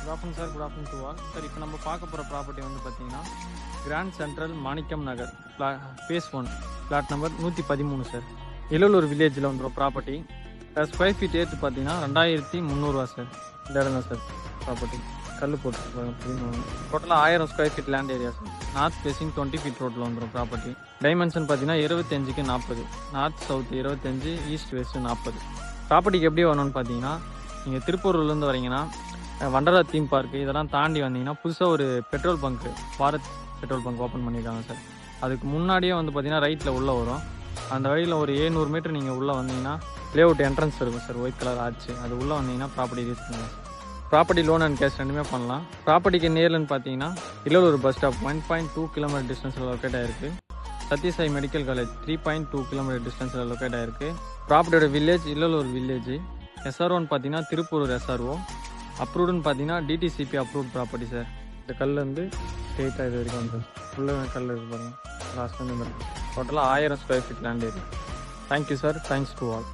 Good afternoon sir. Good afternoon to all. Sir இப்போ நம்ம பார்க்க போகிற ப்ராப்பர்ட்டி வந்து பார்த்தீங்கன்னா கிராண்ட் சென்ட்ரல் மாணிக்கம் நகர் ஃபேஸ் 1 ஃப்ளாட் நம்பர் 113 சார். இளலூர் வில்லேஜில் வந்துடும் ப்ராப்பர்ட்டி. ஸ்கொயர் ஃபீட் ஏற்று பார்த்தீங்கன்னா 2300 சார். இந்த இடம் தான் சார் ப்ராப்பர்ட்டி. கல் போட்டு டோட்டலாக 1000 square feet land area sir. North facing 20 feet ரோட்டில் வந்துடும் ப்ராப்பர்ட்டி. டைமென்ஷன் பார்த்தீங்கன்னா 25க்கு 40, நார்த் சவுத் 25, ஈஸ்ட் வெஸ்ட் 40. ப்ராப்பர்ட்டிக்கு எப்படி வரணும்னு பார்த்தீங்கன்னா நீங்கள் திருப்பூர்லேருந்து வரீங்கன்னா வண்டரா தீம் பார்க்கு இதெல்லாம் தாண்டி வந்தீங்கன்னா புதுசாக ஒரு petrol bunk Bharat petrol bunk open பண்ணியிருக்காங்க சார். அதுக்கு முன்னாடியே வந்து பார்த்தீங்கன்னா ரைட்டில் உள்ளே வரும். அந்த வழியில் ஒரு 700 மீட்டர் நீங்கள் உள்ளே வந்தீங்கன்னா லே அவுட் என்ட்ரன்ஸ் இருக்கும் சார். ஒயிட் கலர் ஆச்சு. அது உள்ளே வந்தீங்கன்னா ப்ராப்பர்ட்டி ரீச் பண்ணுங்கள் sir. Property loan and cash ரெண்டுமே பண்ணலாம். ப்ராப்பர்ட்டிக்கு நேர்லன்னு பார்த்தீங்கன்னா இளலூர் பஸ் ஸ்டாப் 1.2 கிலோமீட்டர் டிஸ்டன்ஸில் லொக்கேட் ஆயிருக்கு. சத்யசாய் மெடிக்கல் காலேஜ் 3.2 கிலோமீட்டர் டிஸ்டன்ஸில் லொக்கேட் ஆயிருக்கு. ப்ராப்பர்ட்டியோட வில்லேஜ் இளலூர் வில்லேஜ். SROன்னு பார்த்தீங்கன்னா திருப்பூர் SRO. அப்ரூவ்டுன்னு பார்த்தீங்கன்னா DTCP அப்ரூவ்ட் ப்ராப்பர்ட்டி சார். இந்த கல் வந்து ஸ்ட்ரெயிட்டாக இது வரைக்கும் வந்து ஃபுல்லாக கல் இருக்கு பாருங்கள். லாஸ்ட் வந்து டோட்டலாக 1000 square feet land area. Thank you sir. Thanks to all.